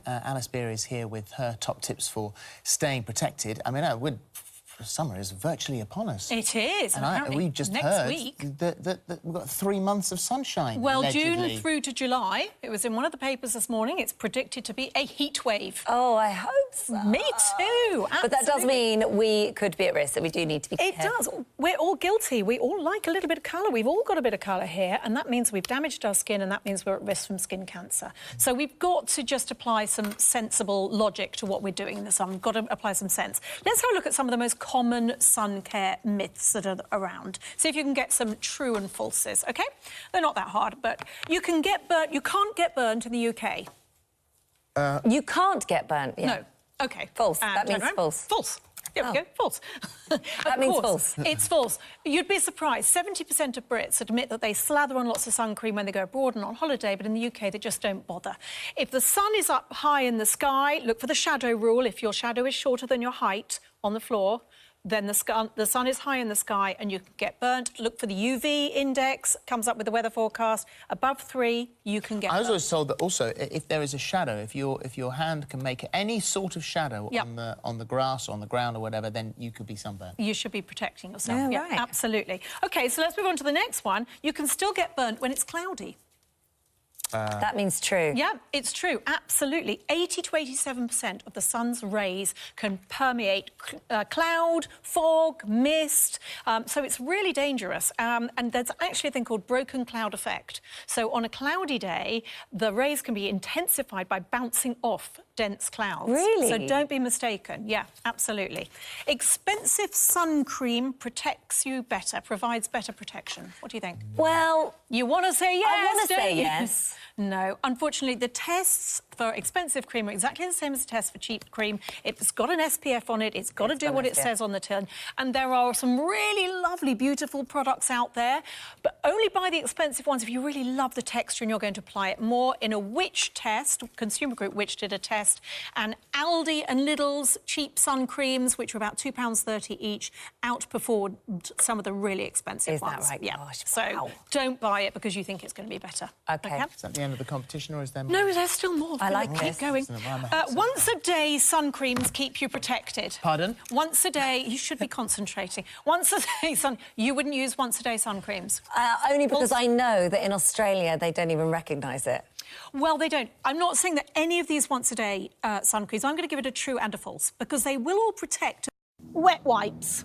Alice Beery is here with her top tips for staying protected. I mean, summer is virtually upon us. It is. And we just heard that we've got 3 months of sunshine. Well, allegedly. June through to July, it was in one of the papers this morning, it's predicted to be a heat wave. Oh, I hope so. Me too, absolutely. But that does mean we could be at risk, that we do need to be careful. It does. We're all guilty. We all like a little bit of colour. We've all got a bit of colour here, and that means we've damaged our skin, and that means we're at risk from skin cancer. So we've got to just apply some sensible logic to what we're doing in the sun. We've got to apply some sense. Let's have a look at some of the most common sun care myths that are around. See if you can get some true and falses, OK? They're not that hard, but you can get burnt. You can't get burnt in the UK. You can't get burnt, yeah. No. OK. False. That means false. False. There we go. False. That means false. It's false. You'd be surprised. 70% of Brits admit that they slather on lots of sun cream when they go abroad and on holiday, but in the UK, they just don't bother. If the sun is up high in the sky, look for the shadow rule. If your shadow is shorter than your height on the floor, then the sun is high in the sky and you can get burnt. Look for the UV index, comes up with the weather forecast. Above 3, you can get burnt. I was always told that also, if there is a shadow, if your hand can make any sort of shadow on the grass, on the ground or whatever, then you could be sunburned. You should be protecting yourself. Oh, yeah, right. Absolutely. OK, so let's move on to the next one. You can still get burnt when it's cloudy. That means true. Yeah, it's true, absolutely. 80 to 87% of the sun's rays can permeate cloud, fog, mist, so it's really dangerous. And there's actually a thing called broken cloud effect. So on a cloudy day, the rays can be intensified by bouncing off dense clouds. Really? So don't be mistaken. Yeah, absolutely. Expensive sun cream protects you better, provides better protection. What do you think? Well, You want to say yes, I want to don't say you? yes. No, unfortunately, the tests for expensive cream are exactly the same as the test for cheap cream. It's got an SPF on it. It's got to do what it says on the tin. And there are some really lovely, beautiful products out there, but only buy the expensive ones if you really love the texture and you're going to apply it more. In a Which test, Consumer Group Which did a test, and Aldi and Lidl's cheap sun creams, which were about £2.30 each, outperformed some of the really expensive ones. Is that right? Yeah. Gosh, so wow. Don't buy it because you think it's going to be better. OK. Is that the end of the competition or is there more? No, there's still more. I like Keep this. going. Once a day, sun creams keep you protected. Pardon? Once a day, you should be concentrating. Once a day, you wouldn't use once a day sun creams. Only because I know that in Australia they don't even recognise it. Well, they don't. I'm not saying that any of these once a day sun creams. I'm going to give it a true and a false because they will all protect. Wet wipes.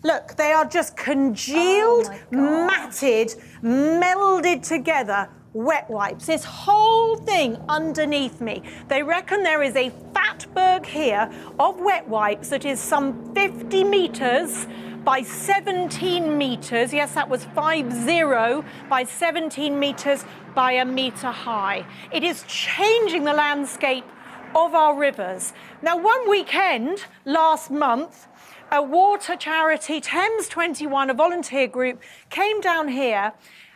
Look, they are just congealed, matted, melded together wet wipes. This whole thing underneath me. They reckon there is a fatberg here of wet wipes that is some 50 metres by 17 metres. Yes, that was 50 by 17 metres by a metre high. It is changing the landscape of our rivers. Now, one weekend last month, a water charity, Thames 21, a volunteer group, came down here,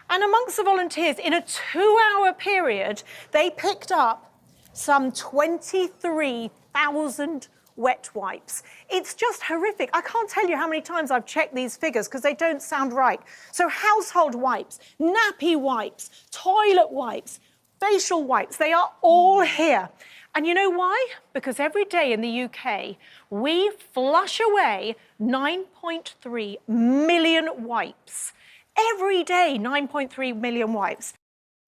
and amongst the volunteers, in a 2-hour period, they picked up some 23,000 wet wipes. It's just horrific. I can't tell you how many times I've checked these figures because they don't sound right. So household wipes, nappy wipes, toilet wipes, facial wipes, they are all here. And you know why? Because every day in the UK, we flush away 9.3 million wipes. Every day, 9.3 million wipes.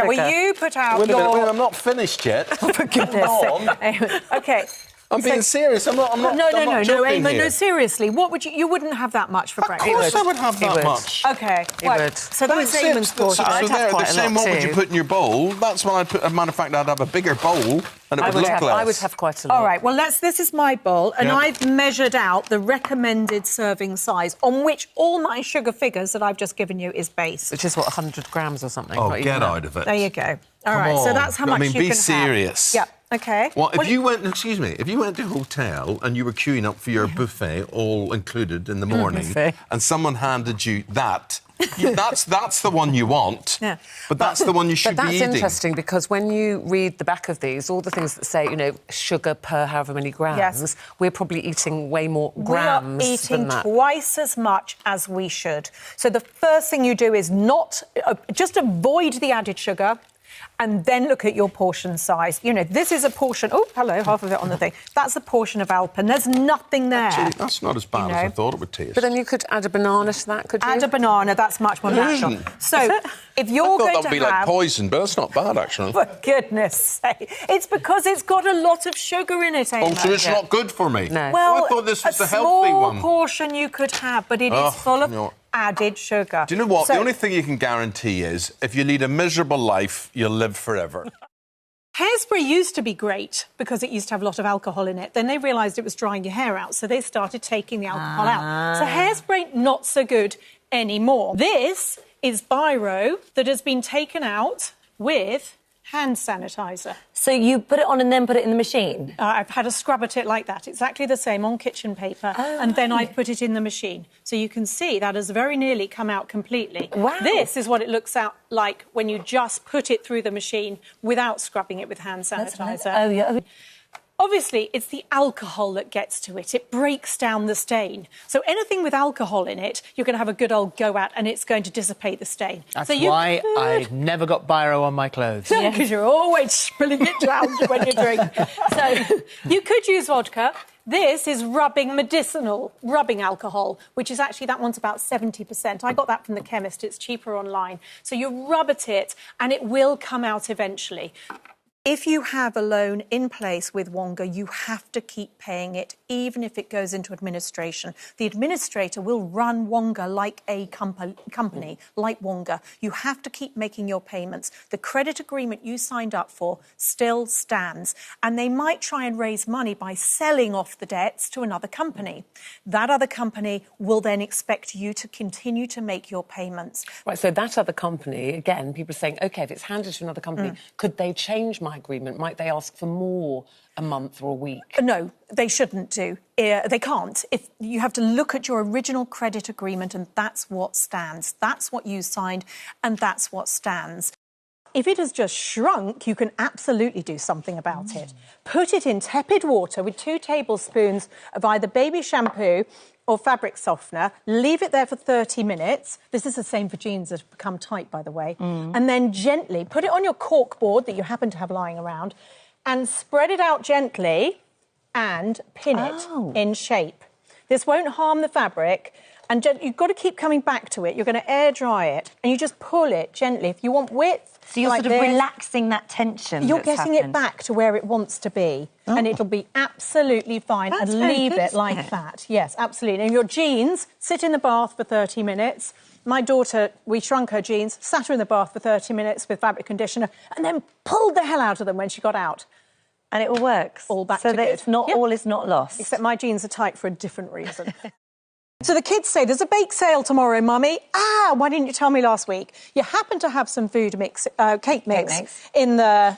Will you put out Wait a your... minute, I'm not finished yet. For goodness sake. OK. I'm being serious. I'm not No, joking Eamon, here. no, seriously. What would you wouldn't have that much for breakfast? Of course I would have that much. OK. Well, so that's Eamon's portion. So they're saying what would you put in your bowl? That's when I'd put, as a matter of fact, I'd have a bigger bowl and it would look less. I would have quite a lot. All right, well, this is my bowl, and I've measured out the recommended serving size, on which all my sugar figures that I've just given you is based. Which is, what, 100 grams or something? Oh, get out of it. There you go. All right, so that's how much you can have. be serious. Yeah, OK. Well, if you went, excuse me, if you went to a hotel and you were queuing up for your buffet, all included in the morning, and someone handed you that, that's the one you want. Yeah. But that's the one you should be eating. But that's interesting because when you read the back of these, all the things that say, you know, sugar per however many grams, we're probably eating way more grams than that. We are eating twice as much as we should. So the first thing you do is just avoid the added sugar. and then look at your portion size. You know, this is a portion... Oh, hello, half of it on the thing. That's a portion of Alpen. There's nothing there. Actually, that's not as bad as I thought it would taste. But then you could add a banana to that, could you? Add a banana, that's much more natural. So, if you're going to have... I thought that would be like poison, but that's not bad, actually. For goodness sake. It's because it's got a lot of sugar in it, Amy. Oh, so it's not good for me? No. Well, I thought this was a the healthy one. small portion you could have, but it is full of added sugar. Do you know what? So, the only thing you can guarantee is if you lead a miserable life, you'll live forever. hairspray used to be great because it used to have a lot of alcohol in it. Then they realised it was drying your hair out, so they started taking the alcohol out. So hairspray, not so good anymore. This is biro that has been taken out with hand sanitizer. So you put it on and then put it in the machine? I've had a scrub at it like that, exactly the same, on kitchen paper, and then I put it in the machine. So you can see that has very nearly come out completely. Wow. This is what it looks out like when you just put it through the machine without scrubbing it with hand sanitizer. Oh, yeah. Obviously, it's the alcohol that gets to it. It breaks down the stain. So anything with alcohol in it, you're going to have a good old go at, and it's going to dissipate the stain. That's so why I never got biro on my clothes. Because you're always spilling it down when you drink. So you could use vodka. This is medicinal rubbing alcohol, which is actually, that one's about 70%. I got that from the chemist. It's cheaper online. So you rub at it, and it will come out eventually. If you have a loan in place with Wonga, you have to keep paying it, even if it goes into administration. The administrator will run Wonga like a company, like Wonga. You have to keep making your payments. The credit agreement you signed up for still stands, and they might try and raise money by selling off the debts to another company. That other company will then expect you to continue to make your payments. Right, so that other company, again, people are saying, OK, if it's handed to another company, could they change my agreement? Might they ask for more a month or a week? No, they shouldn't do. They can't. If you have to look at your original credit agreement, and that's what stands. That's what you signed, and that's what stands. If it has just shrunk, you can absolutely do something about it. Put it in tepid water with 2 tablespoons of either baby shampoo or fabric softener, leave it there for 30 minutes. This is the same for jeans that have become tight, by the way. And then gently put it on your cork board that you happen to have lying around and spread it out gently and pin it in shape. This won't harm the fabric, and you've got to keep coming back to it. You're going to air dry it, and you just pull it gently. If you want width, so you're sort of relaxing that tension. You're getting it back to where it wants to be, and it'll be absolutely fine. That's and very leave good, it like that. Yes, absolutely. And your jeans, sit in the bath for 30 minutes. My daughter, we shrunk her jeans, sat her in the bath for 30 minutes with fabric conditioner, and then pulled the hell out of them when she got out. And it all works. All back so to that good. it's not all is not lost. Except my jeans are tight for a different reason. So the kids say, there's a bake sale tomorrow, Mummy. Why didn't you tell me last week? You happen to have some cake mix in the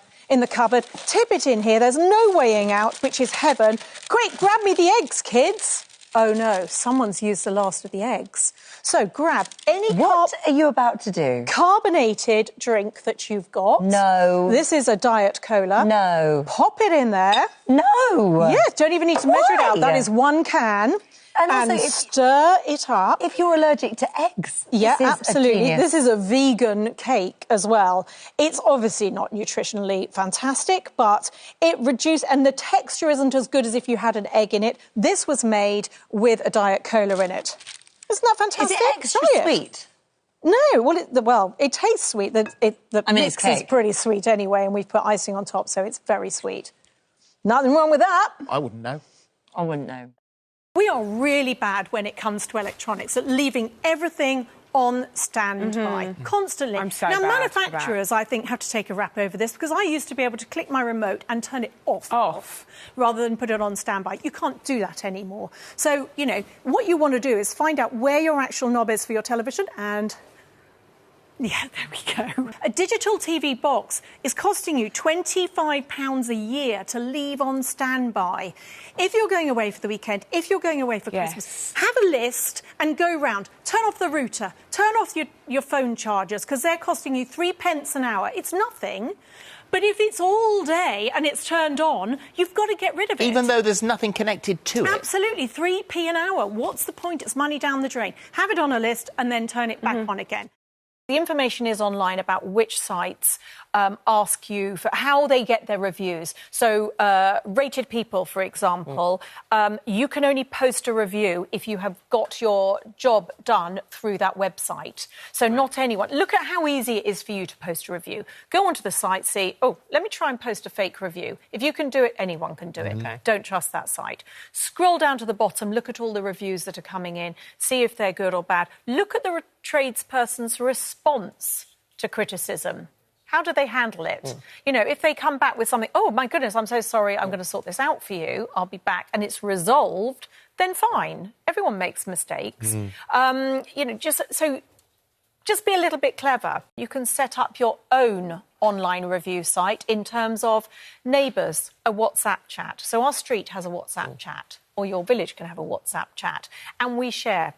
cupboard. Tip it in here. There's no weighing out, which is heaven. Quick, grab me the eggs, kids. Oh, no, someone's used the last of the eggs. So grab any... What are you about to do? Carbonated drink that you've got. No. This is a Diet Cola. No. Pop it in there. No. Yes, don't even need to measure it out. That is 1 can. And also, stir it up. If you're allergic to eggs. Yeah, absolutely. This is a vegan cake as well. It's obviously not nutritionally fantastic, but it reduces... And the texture isn't as good as if you had an egg in it. This was made with a Diet Cola in it. Isn't that fantastic? Is it extra sweet? No, well, it tastes sweet. The mix is cake. pretty sweet anyway, and we've put icing on top, so it's very sweet. Nothing wrong with that. I wouldn't know. I wouldn't know. We are really bad when it comes to electronics, at leaving everything on standby constantly. I'm so now, bad manufacturers, I think, have to take a rap over this, because I used to be able to click my remote and turn it off rather than put it on standby. You can't do that anymore. So, you know, what you want to do is find out where your actual knob is for your television and... Yeah, there we go. A digital TV box is costing you £25 a year to leave on standby. If you're going away for the weekend, if you're going away for Christmas, have a list and go round. Turn off the router, turn off your phone chargers, because they're costing you 3p an hour. It's nothing. But if it's all day and it's turned on, you've got to get rid of it. Even though there's nothing connected to it? Absolutely. 3p an hour. What's the point? It's money down the drain. Have it on a list and then turn it back on again. The information is online about which sites ask you for how they get their reviews. So Rated People, for example, you can only post a review if you have got your job done through that website. So not anyone. Look at how easy it is for you to post a review. Go onto the site, see, oh, let me try and post a fake review. If you can do it, anyone can do it. Okay. Don't trust that site. Scroll down to the bottom, look at all the reviews that are coming in, see if they're good or bad. Look at the tradesperson's response to criticism. How do they handle it? You know, if they come back with something, oh, my goodness, I'm so sorry, I'm going to sort this out for you, I'll be back, and it's resolved, then fine. Everyone makes mistakes. You know, just be a little bit clever. You can set up your own online review site in terms of neighbours, a WhatsApp chat. So our street has a WhatsApp chat, or your village can have a WhatsApp chat, and we share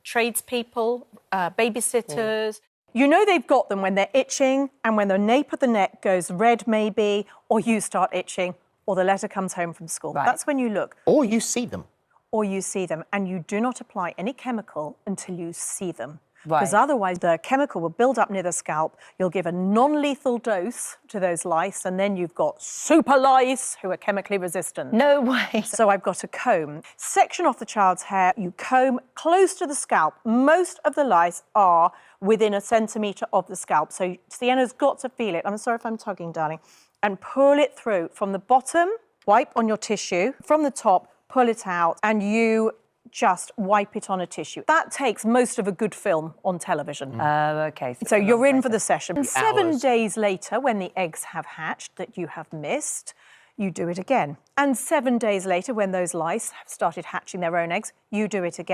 tradespeople, babysitters. You know they've got them when they're itching and when the nape of the neck goes red maybe, or you start itching, or the letter comes home from school. Right. That's when you look. Or you see them. Or you see them, and you do not apply any chemical until you see them. Because otherwise the chemical will build up near the scalp, you'll give a non-lethal dose to those lice, and then you've got super lice who are chemically resistant. No way. So I've got a comb. Section off the child's hair, you comb close to the scalp. Most of the lice are within a centimetre of the scalp, so Sienna's got to feel it. I'm sorry if I'm tugging, darling. And pull it through. From the bottom, wipe on your tissue. From the top, pull it out, and you just wipe it on a tissue. That takes most of a good film on television. OK. So you're in for the session. And 7 days later, when the eggs have hatched that you have missed, you do it again. And 7 days later, when those lice have started hatching their own eggs, you do it again.